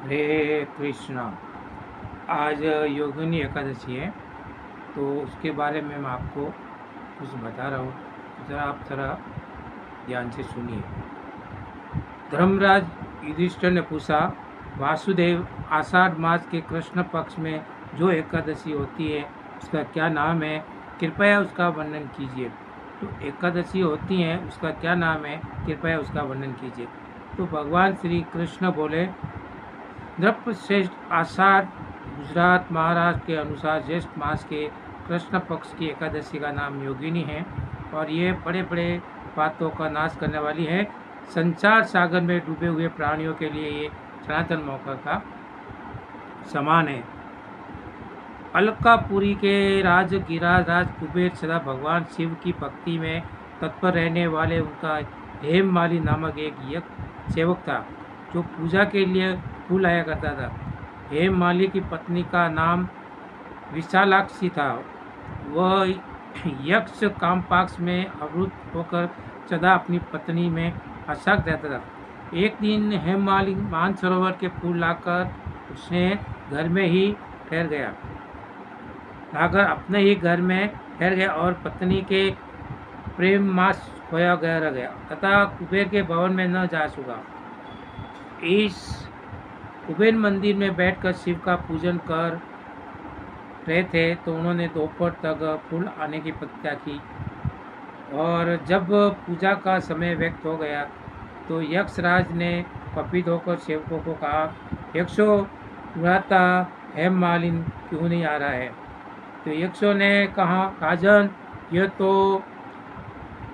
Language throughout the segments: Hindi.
हरे कृष्णा। आज योगिनी एकादशी है, तो उसके बारे में मैं आपको कुछ बता रहा हूँ। ज़रा आप ध्यान से सुनिए। धर्मराज युधिष्ठिर ने पूछा, वासुदेव, आषाढ़ मास के कृष्ण पक्ष में जो एकादशी होती है उसका क्या नाम है? कृपया उसका वर्णन कीजिए। तो एकादशी होती है, उसका क्या नाम है? कृपया उसका वर्णन कीजिए। तो भगवान श्री कृष्ण बोले, नृपश्रेष्ठ आषाढ़ गुजरात महाराष्ट्र के अनुसार ज्येष्ठ मास के कृष्ण पक्ष की एकादशी का नाम योगिनी है और ये बड़े बड़े पापों का नाश करने वाली है। संसार सागर में डूबे हुए प्राणियों के लिए ये सनातन मौका का समान है। अलकापुरी के गिरिराज कुबेर सदा भगवान शिव की भक्ति में तत्पर रहने वाले उनका हेममाली नामक एक यज्ञ सेवक था जो पूजा के लिए फूल लाया करता था। हेममाली की पत्नी का नाम विशालाक्षी था। वह यक्ष कामपाक्ष में अवरुद्ध होकर सदा अपनी पत्नी में आसक्त रहता था। एक दिन हेममाली मानसरोवर के फूल लाकर उसने घर में ही ठहर गया अपने ही घर में ठहर गया और पत्नी के प्रेम मास खोया गया रह गया तथा कुबेर के भवन में न जा सका। इस कुबेर मंदिर में बैठकर शिव का पूजन कर रहे थे तो उन्होंने दोपहर तक फूल आने की प्रतीक्षा की और जब पूजा का समय व्यक्त हो गया तो यक्षराज ने कपित होकर सेवकों को कहा, यक्षों, भ्राता हेममालिन क्यों नहीं आ रहा है? तो यक्षों ने कहा, राजन, यह तो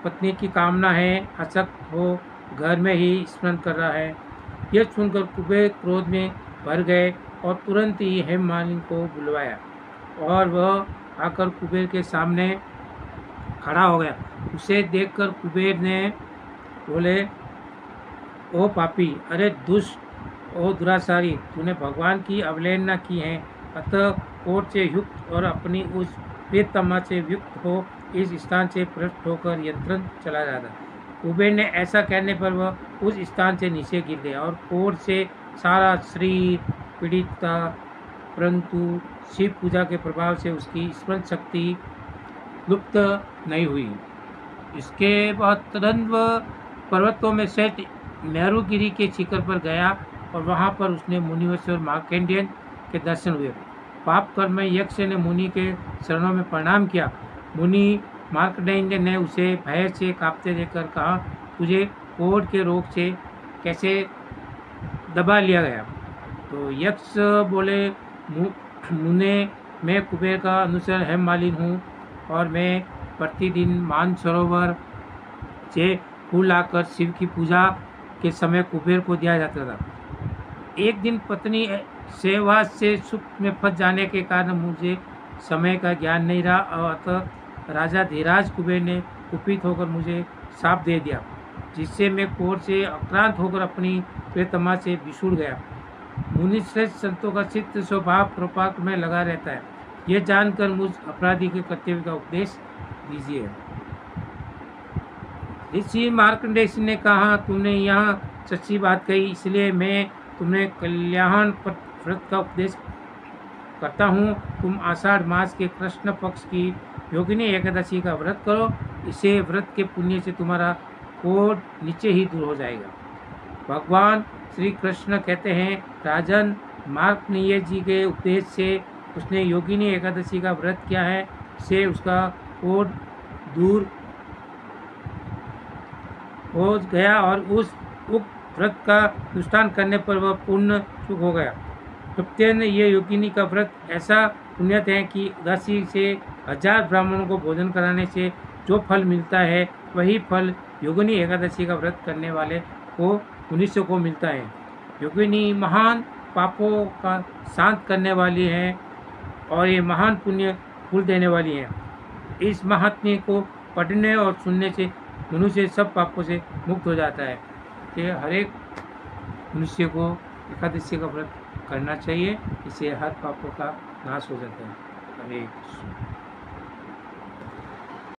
पत्नी की कामना है, आसक्त हो घर में ही स्मरण कर रहा है। यह सुनकर कुबेर क्रोध में भर गए और तुरंत ही हेममालिनी को बुलवाया और वह आकर कुबेर के सामने खड़ा हो गया। उसे देखकर कुबेर ने बोले, ओ पापी, अरे दुष्ट, ओ दुराचारी, तूने भगवान की अवहेलना की है, अतः कोट से युक्त और अपनी उस प्रियतमा से युक्त हो इस स्थान से भ्रष्ट होकर यंत्र चला जाता। कुबेर ने ऐसा कहने पर वह उस स्थान से नीचे गिर गया और कोट से सारा शरीर पीड़ित था, परंतु शिव पूजा के प्रभाव से उसकी स्मरण शक्ति लुप्त नहीं हुई। इसके बाद तुरंत वह पर्वतों में स्थित मेरुगिरी के शिखर पर गया और वहां पर उसने मुनिवेश्वर मार्कंडेय के दर्शन हुए। पाप कर्म में यक्ष ने मुनि के चरणों में प्रणाम किया। मुनि मार्कंडेय ने उसे भय से कांपते देखकर कहा, तुझे कोढ़ के रोग से कैसे दबा लिया गया? तो यक्ष बोले, मुने, मैं कुबेर का अनुचर हेममालिन हूँ और मैं प्रतिदिन मानसरोवर से फूल लाकर शिव की पूजा के समय कुबेर को दिया जाता था। एक दिन पत्नी सेवा से सुख में फंस जाने के कारण मुझे समय का ज्ञान नहीं रहा और अतः राजा धीराज कुबेर ने कुपित होकर मुझे शाप दे दिया, जिससे मैं कोढ़ से आक्रांत होकर अपनी प्रियतमा से बिछुड़ गया। मुनिश्रेष्ठ संतों का चित्त स्वभाव प्रपाक में लगा रहता है। यह जानकर मुझ अपराधी के कर्तव्य का उपदेश दीजिए। ऋषि मार्कंडेय ने कहा, तुमने यहाँ सच्ची बात कही, इसलिए मैं तुम्हें कल्याण व्रत का उपदेश करता हूँ। तुम आषाढ़ मास के कृष्ण पक्ष की योगिनी एकादशी का व्रत करो। इसे व्रत के पुण्य से तुम्हारा कोढ़ नीचे ही दूर हो जाएगा। भगवान श्री कृष्ण कहते हैं, राजन, मार्कंडेय जी के उपदेश से उसने योगिनी एकादशी का व्रत किया है, से उसका कोढ़ दूर हो गया और उस उक्त व्रत का अनुष्ठान करने पर वह पूर्ण सुख हो गया। सत्येन ये योगिनी का व्रत ऐसा पुण्यत है कि उदासी से 1000 ब्राह्मणों को भोजन कराने से जो फल मिलता है वही फल योगिनी एकादशी का व्रत करने वाले को मनुष्य को मिलता है। योगिनी महान पापों का शांत करने वाली है और ये महान पुण्य फूल देने वाली है। इस महात्म्य को पढ़ने और सुनने से मनुष्य सब पापों से मुक्त हो जाता है। कि हर एक मनुष्य को एकादशी का व्रत करना चाहिए, इससे हर पापों का नाश हो जाता है। हरे कृष्ण।